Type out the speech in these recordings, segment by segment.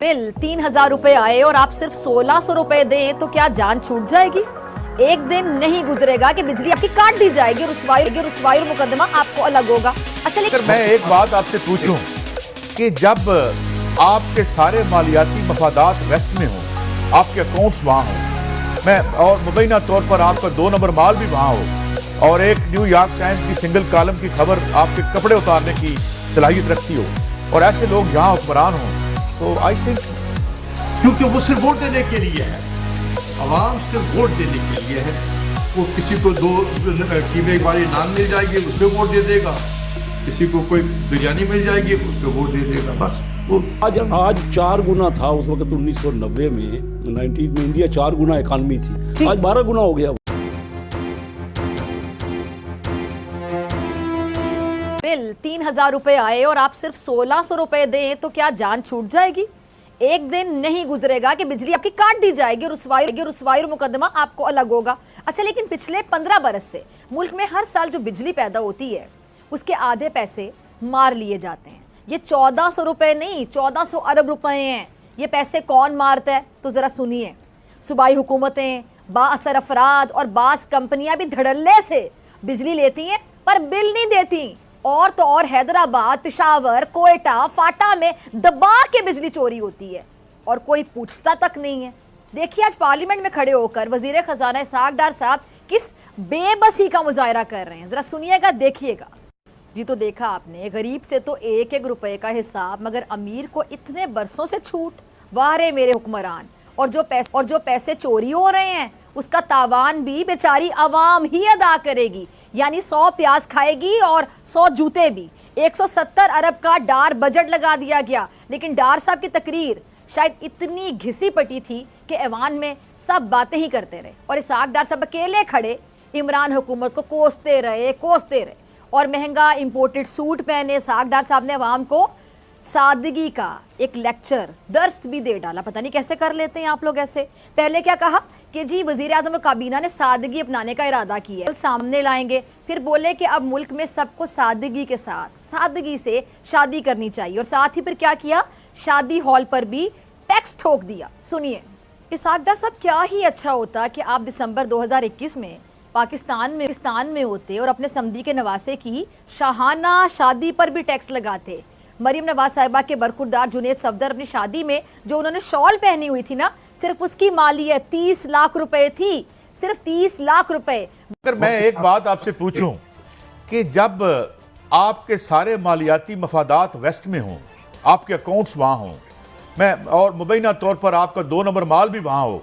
Bill 3,000 रुपए आए और आप सिर्फ 1,600 रुपए दें तो क्या जान छूट जाएगी। एक दिन नहीं गुजरेगा कि बिजली आपकी काट दी जाएगी। रुसवाई और मुकदमा आपको अलग होगा। अच्छा लेकिन मैं एक बात आपसे पूछूं कि जब आपके सारे मालियाती मफादात वेस्ट में हों, आपके अकाउंट्स वहां हों, मैं और मुबैना तौर पर आपका 2 नंबर माल भी वहां हो और एक न्यूयॉर्क टाइम्स की सिंगल कॉलम की खबर आपके कपड़े उतारने की सलाहियत रखती हो और ऐसे लोग यहाँ हुक्मरान हों, तो आई थिंक क्योंकि वो सिर्फ वोट देने के लिए है, आवाम सिर्फ वोट देने के लिए है। वो किसी को 2 कीमे वाली नान मिल जाएगी उस पर वोट दे देगा, किसी को कोई बिरयानी मिल जाएगी उस पर वोट दे देगा, बस। वो आज 4 गुना था उस वक्त 1990 में, 90s में इंडिया 4 गुना इकानमी थी, आज 12 गुना हो गया। बिल 3,000 रुपए आए और आप सिर्फ 1,600 रुपए दें तो क्या जान छूट जाएगी। एक दिन नहीं गुजरेगा कि बिजली आपकी काट दी जाएगी। रुसवाई और मुकदमा आपको अलग होगा। अच्छा लेकिन पिछले 15 बरस से मुल्क में हर साल जो बिजली पैदा होती है उसके आधे पैसे मार लिए जाते हैं। ये 1,400 रुपए नहीं, 1,400 अरब रुपए हैं। ये पैसे कौन मारता है तो जरा सुनिए। सूबाई हुकूमतें, बाअसर अफराद और बास कंपनियां भी धड़ल्ले से बिजली लेती हैं पर बिल नहीं देती। और तो और हैदराबाद, पिशावर, कोयटा, फाटा में दबा के बिजली चोरी होती है और कोई पूछता तक नहीं है। देखिए आज पार्लियामेंट में खड़े होकर वजीर खजाना इसहाक डार साहब किस बेबसी का मुजाहरा कर रहे हैं, जरा सुनिएगा, देखिएगा। जी तो देखा आपने, गरीब से तो 1-1 रुपए का हिसाब, मगर अमीर को इतने बरसों से छूट। वाह रे मेरे हुक्मरान। और जो पैसे चोरी हो रहे हैं उसका तावान भी बेचारी आवाम ही अदा करेगी। यानी 100 प्याज खाएगी और 100 जूते भी। 170 अरब का डार बजट लगा दिया गया, लेकिन डार साहब की तकरीर शायद इतनी घिसी पटी थी कि ऐवान में सब बातें ही करते रहे और इसहाक डार साहब अकेले खड़े इमरान हुकूमत को कोसते रहे और महंगा इंपोर्टेड सूट पहने इसहाक डार साहब ने अवाम को सादगी का एक लेक्चर दर्स भी दे डाला। पता नहीं कैसे कर लेते हैं आप लोग ऐसे। पहले क्या कहा कि जी वजीर आजम और काबीना ने सादगी अपनाने का इरादा किया है, सामने लाएंगे। फिर बोले कि अब मुल्क में सबको सादगी के साथ, सादगी से शादी करनी चाहिए। और साथ ही फिर क्या किया, शादी हॉल पर भी टैक्स ठोक दिया। सुनिए, इसहाक डार साहब क्या ही अच्छा होता कि आप दिसंबर 2021 में पाकिस्तान में होते और अपने समधी के नवासे की शाहाना शादी पर भी टैक्स लगाते। मरीम नवाज साहिबा के बरखुरदार जुनेद सफदर अपनी शादी में जो उन्होंने शॉल पहनी हुई थी ना, सिर्फ उसकी मालियत 30 लाख रुपए थी, सिर्फ 30 लाख रुपए। अगर मैं एक बात आपसे पूछूं कि जब आपके सारे मालियाती मफादात वेस्ट में हों, आपके अकाउंट्स वहां हों, मैं और मुबैना तौर पर आपका 2 नंबर माल भी वहां हो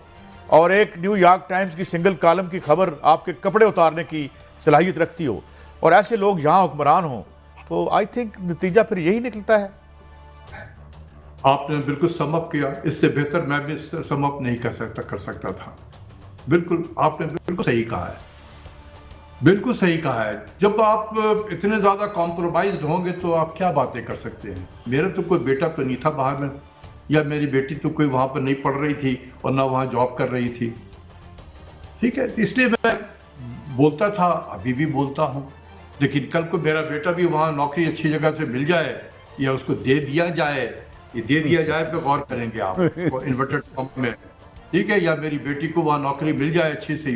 और एक न्यूयॉर्क टाइम्स की सिंगल कॉलम की खबर आपके कपड़े उतारने की सलाहियत रखती हो और ऐसे लोग यहाँ हुक्मरान हों, तो आई थिंक नतीजा फिर यही निकलता है। आपने बिल्कुल समअप किया, इससे बेहतर मैं भी समअप नहीं कर सकता था। बिल्कुल आपने बिल्कुल सही कहा है, बिल्कुल सही कहा है। जब आप इतने ज्यादा कॉम्प्रोमाइज्ड होंगे तो आप क्या बातें कर सकते हैं। मेरा तो कोई बेटा तो नहीं था बाहर में, या मेरी बेटी तो कोई वहां पर नहीं पढ़ रही थी और ना वहां जॉब कर रही थी, ठीक है, इसलिए मैं बोलता था, अभी भी बोलता हूं। लेकिन कल को मेरा बेटा भी वहां नौकरी अच्छी जगह से मिल जाए या उसको दे दिया जाए, ये दे दिया जाए पे गौर करेंगे आप इन्वर्टेड कॉम में, ठीक है, या मेरी बेटी को वहां नौकरी मिल जाए अच्छी सी,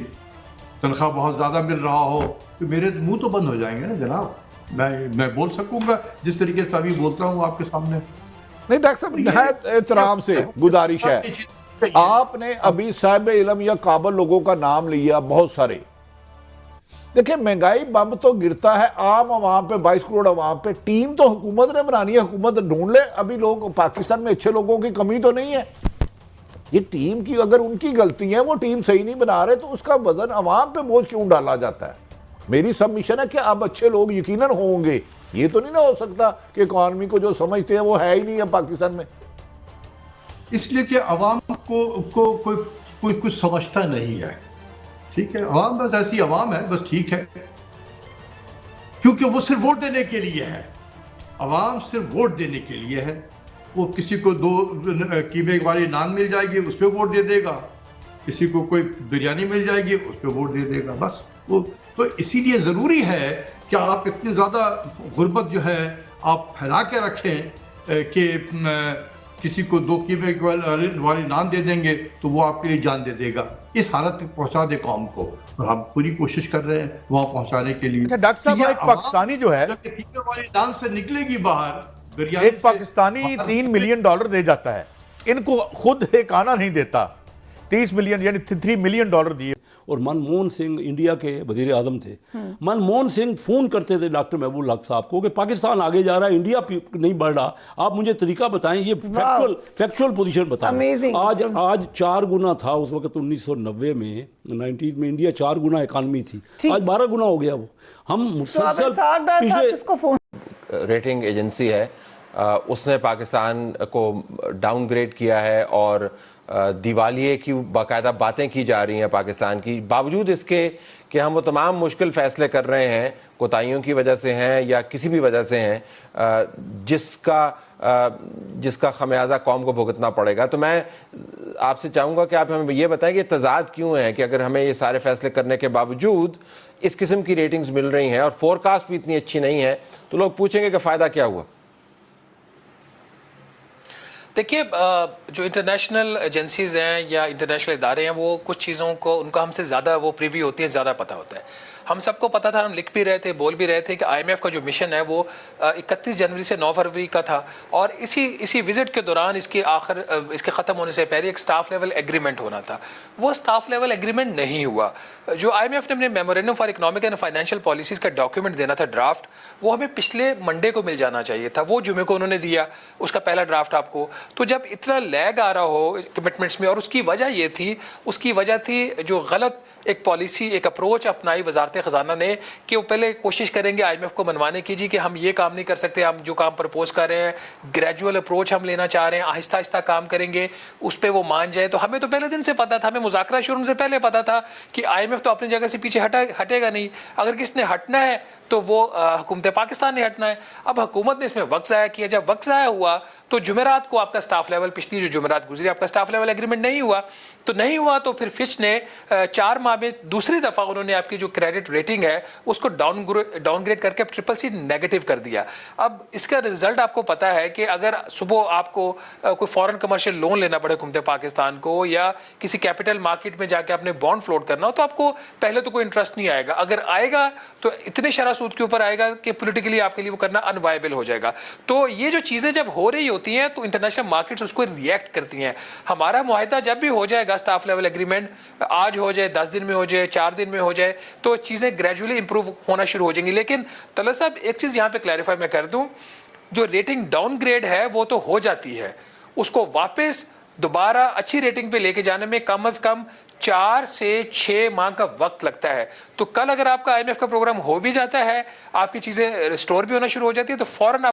तनख्वाह बहुत ज्यादा मिल रहा हो, तो मेरे मुंह तो बंद हो जाएंगे ना जनाब। मैं बोल सकूंगा जिस तरीके से अभी बोलता हूँ आपके सामने। नहीं डॉक्टर साहब, निहायत एहतराम से गुजारिश है, आपने अभी साहिब इल्म या काबिल लोगों का नाम लिया बहुत सारे। देखिए महंगाई बम तो गिरता है आम आवाम पे, 22 करोड़ आवाम पे। टीम तो हुकूमत ने बनानी है, हुकूमत ढूंढ ले। अभी लोग पाकिस्तान में अच्छे लोगों की कमी तो नहीं है, ये टीम की अगर उनकी गलती है, वो टीम सही नहीं बना रहे, तो उसका वजन अवाम पे बोझ क्यों डाला जाता है। मेरी सबमिशन है कि अब अच्छे लोग यकीनन होंगे। ये तो नहीं ना हो सकता कि इकॉनमी को जो समझते हैं वो है ही नहीं है पाकिस्तान में, इसलिए कि अवाम को कोई कुछ समझता नहीं है, ठीक है। अवाम बस ऐसी अवाम है, बस, ठीक है, क्योंकि वो सिर्फ वोट देने के लिए है। अवाम सिर्फ वोट देने के लिए है। वो किसी को 2 कीमे वाली नान मिल जाएगी उस पर वोट दे देगा, किसी को कोई बिरयानी मिल जाएगी उस पर वोट दे देगा, बस। वो तो इसीलिए जरूरी है कि आप इतनी ज्यादा गुर्बत जो है आप फैला के रखें कि किसी को 2 कीमे वाली नान दे देंगे तो वो आपके लिए जान दे देगा। इस हालत तक पहुंचा दे कौम को, और हम पूरी कोशिश कर रहे हैं वहां पहुंचाने के लिए। अच्छा डॉक्टर साहब, ये एक पाकिस्तानी जो है, जब ये कीमे वाली नान से निकलेगी बाहर, बिरयानी एक से पाकिस्तानी बाहर 3 मिलियन डॉलर दे जाता है, इनको खुद एक आना नहीं देता। 30 मिलियन यानी 3 मिलियन डॉलर दिए। और मनमोहन सिंह इंडिया के वजीर आजम थे। मनमोहन सिंह फोन करते थे डॉक्टर महबूब हक साहब को कि पाकिस्तान आगे जा रहा है, इंडिया नहीं बढ़ रहा, आप मुझे तरीका बताएं, ये फैक्चुअल पोजीशन बताएं। आज 4 गुना था उस वक्त 1990 में, 90 में इंडिया 4 गुना इकानमी थी, आज 12 गुना हो गया। वो हम मुसलसल पिछले रेटिंग एजेंसी है, उसने पाकिस्तान को डाउनग्रेड किया है और दिवालिये की बाकायदा बातें की जा रही हैं पाकिस्तान की, बावजूद इसके कि हम वो तमाम मुश्किल फ़ैसले कर रहे हैं, कोताहियों की वजह से हैं या किसी भी वजह से हैं, जिसका खमियाजा कौम को भुगतना पड़ेगा। तो मैं आपसे चाहूँगा कि आप हमें ये बताएं कि तज़ाद क्यों है कि अगर हमें ये सारे फैसले करने के बावजूद इस किस्म की रेटिंग्स मिल रही हैं और फोरकास्ट भी इतनी अच्छी नहीं है, तो लोग पूछेंगे कि फ़ायदा क्या हुआ। देखिए, जो इंटरनेशनल एजेंसीज हैं या इंटरनेशनल इदारे हैं, वो कुछ चीज़ों को उनका हमसे ज़्यादा वो प्रीव्यू होती है, ज़्यादा पता होता है। हम सबको पता था, हम लिख भी रहे थे, बोल भी रहे थे कि IMF का जो मिशन है वो 31 जनवरी से 9 फरवरी का था, और इसी विजिट के दौरान इसके ख़त्म होने से पहले एक स्टाफ लेवल एग्रीमेंट होना था। वो स्टाफ लेवल एग्रीमेंट नहीं हुआ। जो IMF ने अपने memorandum for economic and financial policies का डॉक्यूमेंट देना था, ड्राफ्ट, वो हमें पिछले मंडे को मिल जाना चाहिए था। वो जुमे को उन्होंने दिया उसका पहला ड्राफ्ट आपको। तो जब इतना लैग आ रहा हो कमिटमेंट्स में, और उसकी वजह थी जो गलत एक पॉलिसी, एक अप्रोच अपनाई वजारत ख़जाना ने कि वो पहले कोशिश करेंगे IMF को मनवाने की जी कि हम ये काम नहीं कर सकते, हम जो काम प्रपोज कर रहे हैं, ग्रेजुअल अप्रोच हम लेना चाह रहे हैं, आहिस्ता आहिस्ता काम करेंगे, उस पर वो मान जाए। तो हमें तो पहले दिन से पता था, हमें मुज़ाकरा शुरू से पहले पता था कि IMF तो अपनी जगह से पीछे हटेगा नहीं। अगर किसने हटना है तो वो हुकूमत पाकिस्तान ने हटना है। अब हुकूमत ने इसमें वक्त ज़ाया किया। जब वक्त ज़ाया हुआ तो जुमेरात को आपका स्टाफ लेवल, पिछली जो जुमेरात गुजरी, आपका स्टाफ लेवल एग्रीमेंट नहीं हुआ तो फिर फिच ने 4 माह में दूसरी दफ़ा उन्होंने आपकी जो क्रेडिट रेटिंग है उसको डाउनग्रेड करके CCC नेगेटिव कर दिया। अब इसका रिजल्ट आपको पता है कि अगर सुबह आपको कोई फॉरेन कमर्शियल लोन लेना पड़े हुकूमत पाकिस्तान को, या किसी कैपिटल मार्केट में जाके आपने बॉन्ड फ्लोट करना हो, तो आपको पहले तो कोई इंटरेस्ट नहीं आएगा। अगर आएगा तो इतने शरह सूद के ऊपर आएगा कि पॉलिटिकली आपके लिए वो करना अनवायबल हो जाएगा। तो ये जो चीज़ें जब हो रही होती हैं तो इंटरनेशनल मार्केट्स उसको रिएक्ट करती हैं। हमारा मुआहिदा जब भी हो जाएगा, स्टाफ लेवल एग्रीमेंट, आज हो जाए, 10 दिन में हो जाए, 4 दिन में हो जाए, तो चीज़ें ग्रेजुअली इंप्रूव होना शुरू हो जाएंगी। लेकिन तलत साहब, एक चीज़ यहाँ पे क्लैरिफाई मैं कर दूँ, जो रेटिंग डाउनग्रेड है वो तो हो जाती है, उसको वापस दोबारा अच्छी रेटिंग पे लेके जाने में कम से कम 4 से 6 माह का वक्त लगता है। तो कल अगर आपका IMF का प्रोग्राम हो भी जाता है, आपकी चीज़ें रिस्टोर भी होना शुरू हो जाती है, तो फौरन